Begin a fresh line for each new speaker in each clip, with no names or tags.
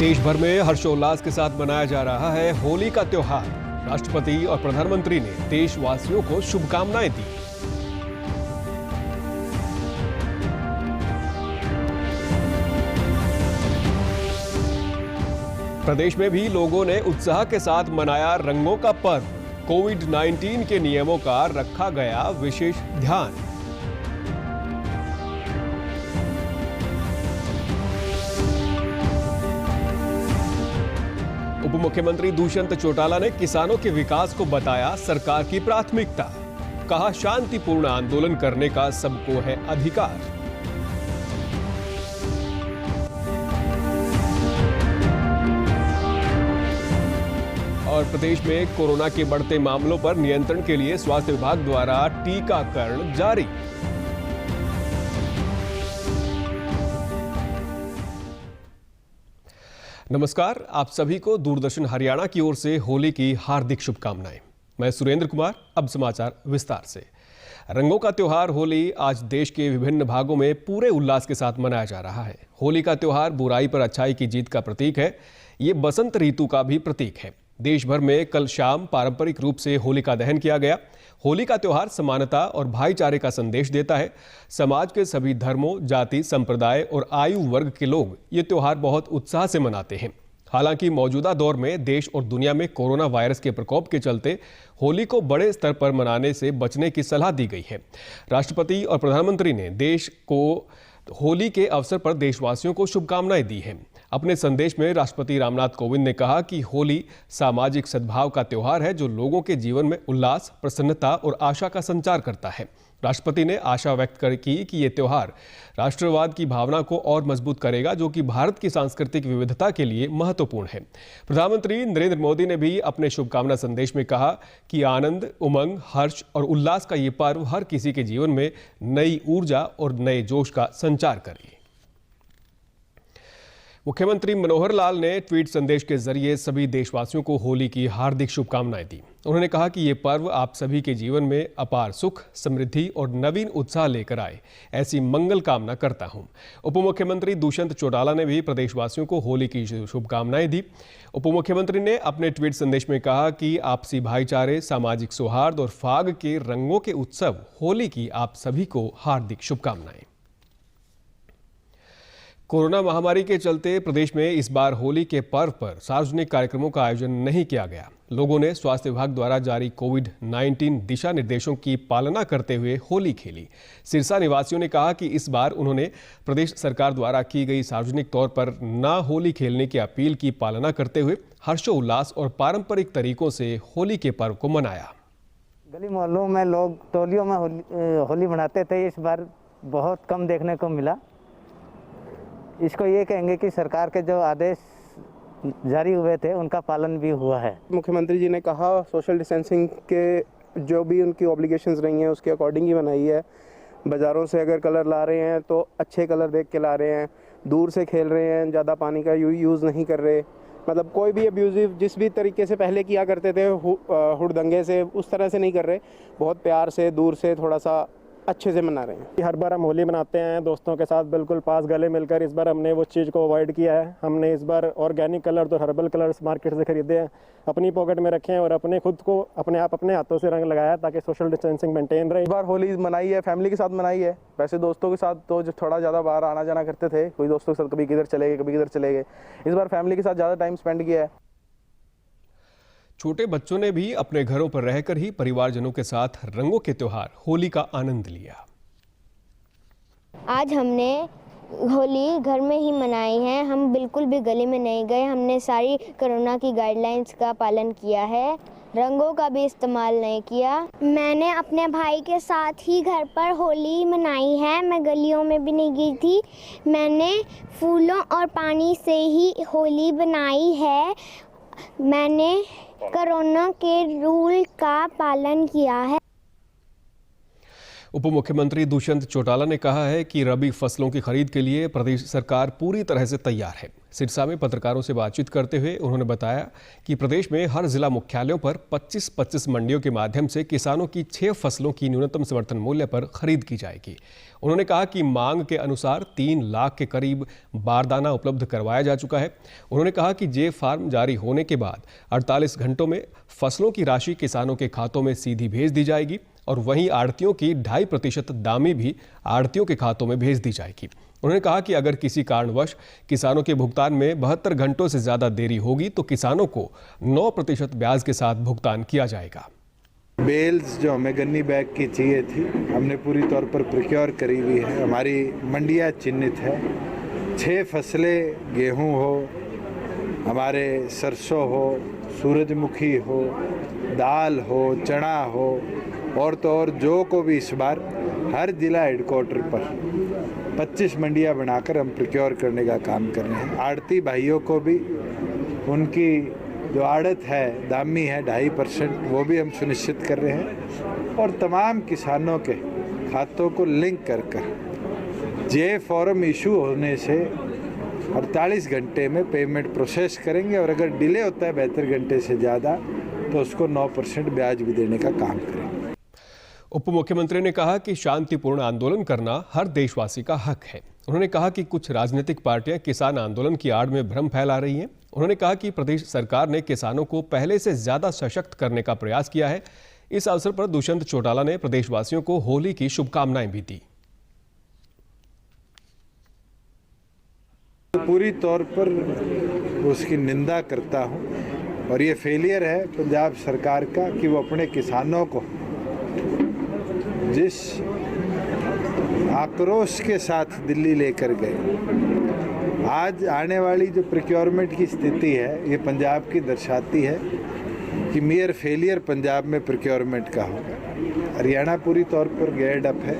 देश भर में हर्षोल्लास के साथ मनाया जा रहा है होली का त्योहार। राष्ट्रपति और प्रधानमंत्री ने देशवासियों को शुभकामनाएं दी। प्रदेश में भी लोगों ने उत्साह के साथ मनाया रंगों का पर्व। कोविड-19 के नियमों का रखा गया विशेष ध्यान। उप मुख्यमंत्री दुष्यंत चौटाला ने किसानों के विकास को बताया सरकार की प्राथमिकता। कहा शांतिपूर्ण आंदोलन करने का सबको है अधिकार। और प्रदेश में कोरोना के बढ़ते मामलों पर नियंत्रण के लिए स्वास्थ्य विभाग द्वारा टीकाकरण जारी। नमस्कार, आप सभी को दूरदर्शन हरियाणा की ओर से होली की हार्दिक शुभकामनाएं। मैं सुरेंद्र कुमार। अब समाचार विस्तार से। रंगों का त्योहार होली आज देश के विभिन्न भागों में पूरे उल्लास के साथ मनाया जा रहा है। होली का त्योहार बुराई पर अच्छाई की जीत का प्रतीक है। ये बसंत ऋतु का भी प्रतीक है। देश भर में कल शाम पारंपरिक रूप से होलिका दहन किया गया। होली का त्योहार समानता और भाईचारे का संदेश देता है। समाज के सभी धर्मों, जाति, संप्रदाय और आयु वर्ग के लोग ये त्योहार बहुत उत्साह से मनाते हैं। हालांकि मौजूदा दौर में देश और दुनिया में कोरोना वायरस के प्रकोप के चलते होली को बड़े स्तर पर मनाने से बचने की सलाह दी गई है। राष्ट्रपति और प्रधानमंत्री ने देश को होली के अवसर पर देशवासियों को शुभकामनाएं दी हैं। अपने संदेश में राष्ट्रपति रामनाथ कोविंद ने कहा कि होली सामाजिक सद्भाव का त्योहार है जो लोगों के जीवन में उल्लास, प्रसन्नता और आशा का संचार करता है। राष्ट्रपति ने आशा व्यक्त की कि ये त्योहार राष्ट्रवाद की भावना को और मजबूत करेगा, जो कि भारत की सांस्कृतिक विविधता के लिए महत्वपूर्ण है। प्रधानमंत्री नरेंद्र मोदी ने भी अपने शुभकामना संदेश में कहा कि आनंद, उमंग, हर्ष और उल्लास का ये पर्व हर किसी के जीवन में नई ऊर्जा और नए जोश का संचार करे। मुख्यमंत्री मनोहर लाल ने ट्वीट संदेश के जरिए सभी देशवासियों को होली की हार्दिक शुभकामनाएं दी। उन्होंने कहा कि ये पर्व आप सभी के जीवन में अपार सुख, समृद्धि और नवीन उत्साह लेकर आए, ऐसी मंगल कामना करता हूं। उप मुख्यमंत्री दुष्यंत चौटाला ने भी प्रदेशवासियों को होली की शुभकामनाएं दी। उप मुख्यमंत्री ने अपने ट्वीट संदेश में कहा कि आपसी भाईचारे, सामाजिक सौहार्द और फाग के रंगों के उत्सव होली की आप सभी को हार्दिक शुभकामनाएं। कोरोना महामारी के चलते प्रदेश में इस बार होली के पर्व पर सार्वजनिक कार्यक्रमों का आयोजन नहीं किया गया। लोगों ने स्वास्थ्य विभाग द्वारा जारी कोविड-19 दिशा निर्देशों की पालना करते हुए होली खेली। सिरसा निवासियों ने कहा कि इस बार उन्होंने प्रदेश सरकार द्वारा की गई सार्वजनिक तौर पर ना होली खेलने की अपील की पालना करते हुए हर्षोल्लास और पारंपरिक तरीकों से होली के पर्व को मनाया।
गली मोहल्लों में लोग टोलियों में होली मनाते थे, इस बार बहुत कम देखने को मिला। इसको ये कहेंगे कि सरकार के जो आदेश जारी हुए थे उनका पालन भी हुआ है।
मुख्यमंत्री जी ने कहा सोशल डिस्टेंसिंग के जो भी उनकी ऑब्लिगेशंस रही हैं उसके अकॉर्डिंग ही बनाई है। बाज़ारों से अगर कलर ला रहे हैं तो अच्छे कलर देख के ला रहे हैं, दूर से खेल रहे हैं, ज़्यादा पानी का यूज़ नहीं कर रहे। मतलब कोई भी अब्यूज़िव जिस भी तरीके से पहले किया करते थे हुड़दंगे से, उस तरह से नहीं कर रहे। बहुत प्यार से, दूर से, थोड़ा सा अच्छे से मना रहे हैं।
हर बार हम होली मनाते हैं दोस्तों के साथ बिल्कुल पास गले मिलकर। इस बार हमने वो चीज़ को अवॉइड किया है। हमने इस बार ऑर्गेनिक कलर तो हर्बल कलर्स मार्केट से खरीदे हैं, अपनी पॉकेट में रखे हैं और अपने खुद को अपने हाथों से रंग लगाया ताकि सोशल डिस्टेंसिंग मेंटेन रहे।
इस बार होली मनाई है, फैमिली के साथ मनाई है। वैसे दोस्तों के साथ तो थोड़ा ज़्यादा बाहर आना जाना करते थे, कोई दोस्तों के साथ कभी किधर चले गए, कभी किधर चले गए। इस बार फैमिली के साथ ज़्यादा टाइम स्पेंड किया है।
छोटे बच्चों ने भी अपने घरों पर रहकर ही परिवारजनों के साथ रंगों के त्योहार होली का आनंद लिया।
आज हमने होली घर में ही मनाई है। हम बिल्कुल भी गली में नहीं गए। हमने सारी कोरोना की गाइडलाइंस का पालन किया है, रंगों का भी इस्तेमाल नहीं किया।
मैंने अपने भाई के साथ ही घर पर होली मनाई है। मैं गलियों में भी नहीं गई थी। मैंने फूलों और पानी से ही होली बनाई है। मैंने कोरोना के रूल का पालन किया है।
उप मुख्यमंत्री दुष्यंत चौटाला ने कहा है कि रबी फसलों की खरीद के लिए प्रदेश सरकार पूरी तरह से तैयार है। सिरसा में पत्रकारों से बातचीत करते हुए उन्होंने बताया कि प्रदेश में हर जिला मुख्यालयों पर 25-25 मंडियों के माध्यम से किसानों की 6 फसलों की न्यूनतम समर्थन मूल्य पर खरीद की जाएगी। उन्होंने कहा कि मांग के अनुसार 3 लाख के करीब बारदाना उपलब्ध करवाया जा चुका है। उन्होंने कहा कि जे फार्म जारी होने के बाद 48 घंटों में फसलों की राशि किसानों के खातों में सीधी भेज दी जाएगी और वहीं आढ़तियों की 2.5% दामी भी आढ़तियों के खातों में भेज दी जाएगी। उन्होंने कहा कि अगर किसी कारणवश किसानों के भुगतान में 72 घंटों से ज़्यादा देरी होगी तो किसानों को 9% ब्याज के साथ भुगतान किया जाएगा।
बेल्स जो हमें गन्नी बैग की चाहिए थी हमने पूरी तौर पर प्रोक्योर करी हुई है। हमारी मंडियाँ चिन्हित है। 6 फसलें गेहूँ हो, हमारे सरसों हो, सूरजमुखी हो, दाल हो, चना हो और तो और जो को भी इस बार हर जिला हेडक्वार्टर पर 25 मंडियां बनाकर हम प्रोक्योर करने का काम कर रहे हैं। आड़ती भाइयों को भी उनकी जो आड़त है दामी है 2.5% वो भी हम सुनिश्चित कर रहे हैं और तमाम किसानों के खातों को लिंक कर जे फॉर्म इशू होने से 48 घंटे में पेमेंट प्रोसेस करेंगे और अगर डिले होता है 72 घंटे से ज़्यादा तो उसको 9% ब्याज भी देने का काम करेंगे।
उप मुख्यमंत्री ने कहा कि शांतिपूर्ण आंदोलन करना हर देशवासी का हक है। उन्होंने कहा कि कुछ राजनीतिक पार्टियां किसान आंदोलन की आड़ में भ्रम फैला रही हैं। उन्होंने कहा कि प्रदेश सरकार ने किसानों को पहले से ज्यादा सशक्त करने का प्रयास किया है। इस अवसर पर दुष्यंत चौटाला ने प्रदेशवासियों को होली की शुभकामनाएं भी दी।
पूरी तौर पर उसकी निंदा करता हूं और ये फेलियर है पंजाब सरकार का कि वो अपने किसानों को जिस आक्रोश के साथ दिल्ली लेकर गए, आज आने वाली जो प्रोक्योरमेंट की स्थिति है ये पंजाब की दर्शाती है कि मेयर फेलियर पंजाब में प्रोक्योरमेंट का होगा। हरियाणा पूरी तौर पर गेयर्ड अप है।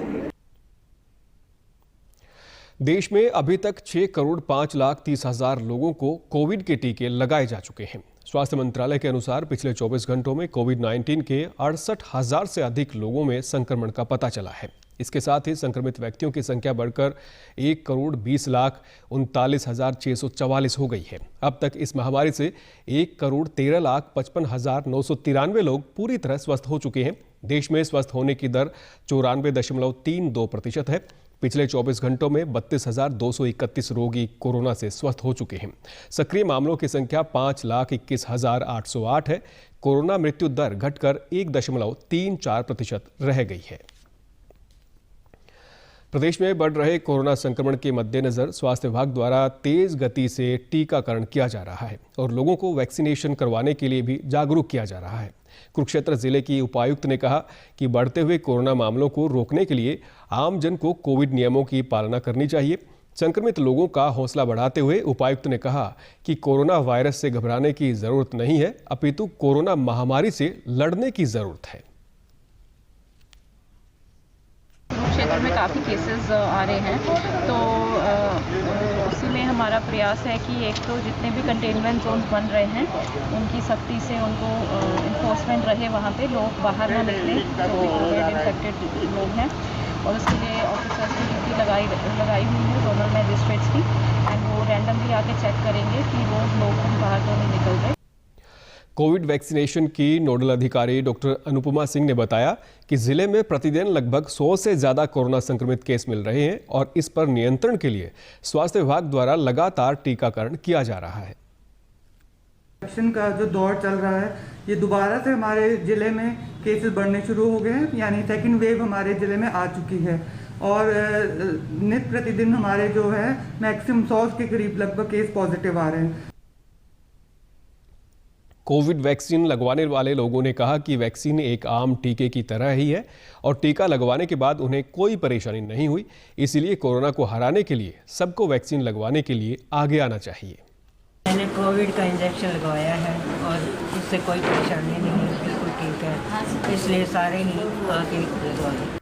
देश में अभी तक 6,05,30,000 लोगों को कोविड के टीके लगाए जा चुके हैं। स्वास्थ्य मंत्रालय के अनुसार पिछले 24 घंटों में कोविड-19 के 68,000 से अधिक लोगों में संक्रमण का पता चला है। इसके साथ ही संक्रमित व्यक्तियों की संख्या बढ़कर 1,20,39,644 हो गई है। अब तक इस महामारी से 1,13,55,993 लोग पूरी तरह स्वस्थ हो चुके हैं। देश में स्वस्थ होने की दर 94.32% है। पिछले 24 घंटों में 32,231 रोगी कोरोना से स्वस्थ हो चुके हैं। सक्रिय मामलों की संख्या 5,21,808 है। कोरोना मृत्यु दर घटकर 1.34% रह गई है। प्रदेश में बढ़ रहे कोरोना संक्रमण के मद्देनजर स्वास्थ्य विभाग द्वारा तेज गति से टीकाकरण किया जा रहा है और लोगों को वैक्सीनेशन करवाने के लिए भी जागरूक किया जा रहा है। कुरुक्षेत्र जिले की उपायुक्त ने कहा कि बढ़ते हुए कोरोना मामलों को रोकने के लिए आम जन को कोविड नियमों की पालना करनी चाहिए। संक्रमित लोगों का हौसला बढ़ाते हुए उपायुक्त ने कहा कि कोरोना वायरस से घबराने की जरूरत नहीं है, अपितु कोरोना महामारी से लड़ने की जरूरत है।
कुरुक्षेत्र में काफ़ी केसेस आ रहे हैं, तो उसी में हमारा प्रयास है कि एक तो जितने भी कंटेनमेंट जोन बन रहे हैं उनकी सख्ती से उनको इन्फोर्समेंट रहे, वहाँ पे लोग बाहर ना निकलें जो कोविड इन्फेक्टेड लोग हैं, और उसके लिए ऑफिसर्स की ड्यूटी लगाई हुई है जोनल मैजिस्ट्रेट्स की, एंड वो रैंडमली आके चेक करेंगे कि वो लोग बाहर तो नहीं निकल रहे।
कोविड वैक्सीनेशन की नोडल अधिकारी डॉक्टर अनुपमा सिंह ने बताया कि जिले में प्रतिदिन लगभग 100 से ज़्यादा कोरोना संक्रमित केस मिल रहे हैं और इस पर नियंत्रण के लिए स्वास्थ्य विभाग द्वारा लगातार टीकाकरण किया जा रहा है।
वैक्सीन का जो दौर चल रहा है ये दोबारा से हमारे जिले में केसेस बढ़ने शुरू हो गए हैं, यानी सेकेंड वेव हमारे जिले में आ चुकी है और नित्य प्रतिदिन हमारे जो है मैक्सिमम 100 के करीब लगभग केस पॉजिटिव आ रहे हैं।
कोविड वैक्सीन लगवाने वाले लोगों ने कहा कि वैक्सीन एक आम टीके की तरह ही है और टीका लगवाने के बाद उन्हें कोई परेशानी नहीं हुई, इसलिए कोरोना को हराने के लिए सबको वैक्सीन लगवाने के लिए आगे आना चाहिए।
मैंने कोविड का इंजेक्शन लगवाया है और उससे कोई परेशानी नहीं है, बिल्कुल ठीक है, इसलिए सारे ही आके लगवाएं।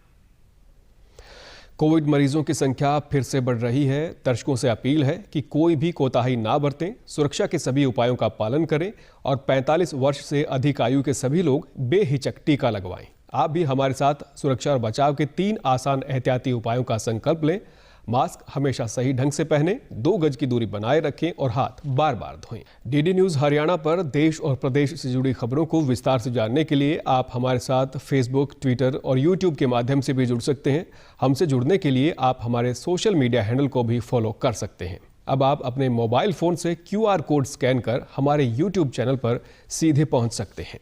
कोविड मरीजों की संख्या फिर से बढ़ रही है। दर्शकों से अपील है कि कोई भी कोताही ना बरतें, सुरक्षा के सभी उपायों का पालन करें और 45 वर्ष से अधिक आयु के सभी लोग बेहिचक टीका लगवाएं। आप भी हमारे साथ सुरक्षा और बचाव के 3 आसान एहतियाती उपायों का संकल्प लें। मास्क हमेशा सही ढंग से पहनें, 2 गज की दूरी बनाए रखें और हाथ बार बार धोएं। डीडी न्यूज़ हरियाणा पर देश और प्रदेश से जुड़ी खबरों को विस्तार से जानने के लिए आप हमारे साथ फेसबुक, ट्विटर और यूट्यूब के माध्यम से भी जुड़ सकते हैं। हमसे जुड़ने के लिए आप हमारे सोशल मीडिया हैंडल को भी फॉलो कर सकते हैं। अब आप अपने मोबाइल फ़ोन से QR कोड स्कैन कर हमारे यूट्यूब चैनल पर सीधे पहुंच सकते हैं।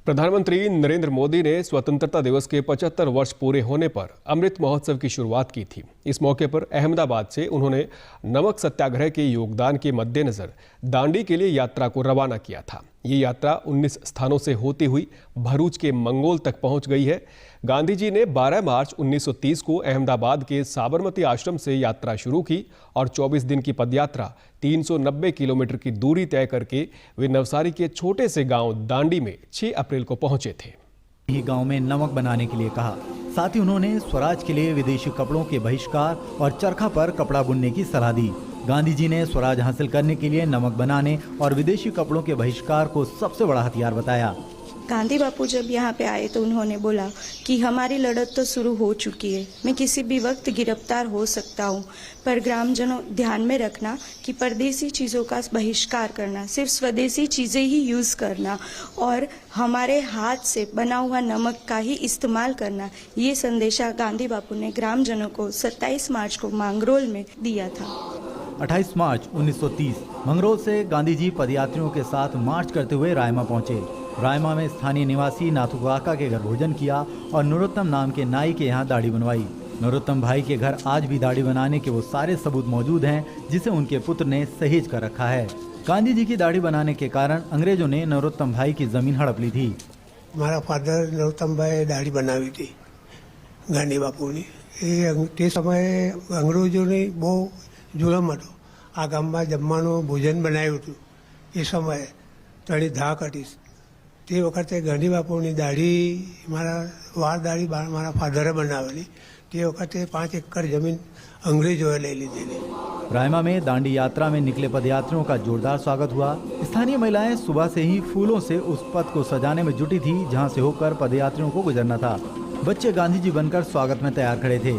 प्रधानमंत्री नरेंद्र मोदी ने स्वतंत्रता दिवस के 75 वर्ष पूरे होने पर अमृत महोत्सव की शुरुआत की थी। इस मौके पर अहमदाबाद से उन्होंने नमक सत्याग्रह के योगदान के मद्देनजर दांडी के लिए यात्रा को रवाना किया था। ये यात्रा 19 स्थानों से होती हुई भरूच के मंगोल तक पहुंच गई है। गांधी जी ने 12 मार्च 1930 को अहमदाबाद के साबरमती आश्रम से यात्रा शुरू की और 24 दिन की पदयात्रा 390 किलोमीटर की दूरी तय करके वे नवसारी के छोटे से गांव दांडी में 6 अप्रैल को पहुंचे थे।
ही गांव में नमक बनाने के लिए कहा। साथ ही उन्होंने स्वराज के लिए विदेशी कपड़ों के बहिष्कार और चरखा पर कपड़ा बुनने की सलाह दी। गांधी जी ने स्वराज हासिल करने के लिए नमक बनाने और विदेशी कपड़ों के बहिष्कार को सबसे बड़ा हथियार बताया।
गांधी बापू जब यहाँ पे आए तो उन्होंने बोला कि हमारी लड़त तो शुरू हो चुकी है, मैं किसी भी वक्त गिरफ्तार हो सकता हूँ, पर ग्रामजनों ध्यान में रखना कि परदेसी चीज़ों का बहिष्कार करना, सिर्फ स्वदेशी चीज़ें ही यूज़ करना और हमारे हाथ से बना हुआ नमक का ही इस्तेमाल करना। ये संदेशा गांधी बापू ने ग्रामजनों को 27 मार्च को मांगरोल में दिया था।
28 मार्च 1930 मंगरोल से गांधी जी पदयात्रियों के साथ मार्च करते हुए रायमा पहुंचे। रायमा में स्थानीय निवासी नाथू काका के घर भोजन किया और नरोत्तम नाम के नाई के यहाँ दाढ़ी बनवाई। नरोत्तम भाई के घर आज भी दाढ़ी बनाने के वो सारे सबूत मौजूद हैं जिसे उनके पुत्र ने सहेज कर रखा है। गांधी जी की दाढ़ी बनाने के कारण अंग्रेजों ने नरोत्तम भाई की जमीन हड़प ली थी।
हमारा फादर नरोत्तम भाई दाढ़ी बनावी थी गांधी बापू ने। તે સમયે અંગ્રેજોને બહુ જુલમ હતો। આ ગામમાં જમવાનું ભોજન બનાવ્યું હતું એ સમયે તળી ધાક હતી। તે વખતે ગાંધી બાપુની દાઢી મારા વાળ દાઢી મારા ફાધરે બનાવેલી। તે વખતે 5 એકર જમીન અંગ્રેજોએ લઈ લીધેલી।
रायमा में दांडी यात्रा में निकले पदयात्रियों का जोरदार स्वागत हुआ। स्थानीय महिलाएं सुबह से ही फूलों से उस पथ को सजाने में जुटी थी जहां से होकर पदयात्रियों को गुजरना था। बच्चे गांधी जी बनकर स्वागत में तैयार खड़े थे।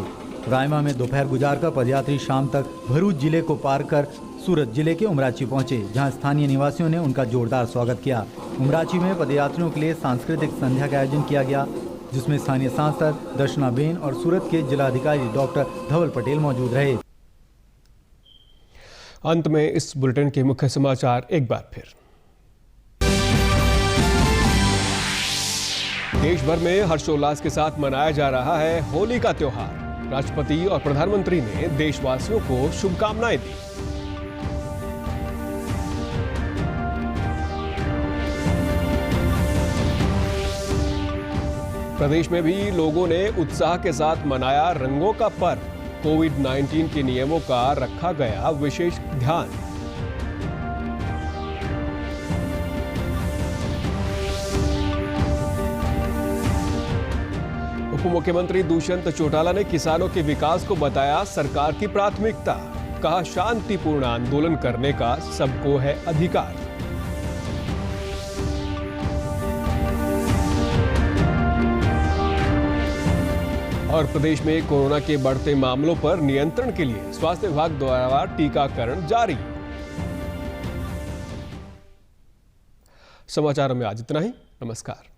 रायमा में दोपहर गुजारकर पदयात्री शाम तक भरूच जिले को पार कर सूरत जिले के उमराची पहुंचे, जहां स्थानीय निवासियों ने उनका जोरदार स्वागत किया। उमराची में पदयात्रियों के लिए सांस्कृतिक संध्या का आयोजन किया गया, जिसमें स्थानीय सांसद दर्शनाबेन और सूरत के जिलाधिकारी डॉक्टर धवल पटेल मौजूद रहे।
अंत में इस बुलेटिन के मुख्य समाचार एक बार फिर। देश भर में हर्षोल्लास के साथ मनाया जा रहा है होली का त्योहार। राष्ट्रपति और प्रधानमंत्री ने देशवासियों को शुभकामनाएं दी। प्रदेश में भी लोगों ने उत्साह के साथ मनाया रंगों का पर्व। कोविड-19 के नियमों का रखा गया विशेष ध्यान। उप मुख्यमंत्री दुष्यंत चौटाला ने किसानों के विकास को बताया सरकार की प्राथमिकता। कहा शांतिपूर्ण आंदोलन करने का सबको है अधिकार। और प्रदेश में कोरोना के बढ़ते मामलों पर नियंत्रण के लिए स्वास्थ्य विभाग द्वारा टीकाकरण जारी। समाचारों में आज इतना ही। नमस्कार।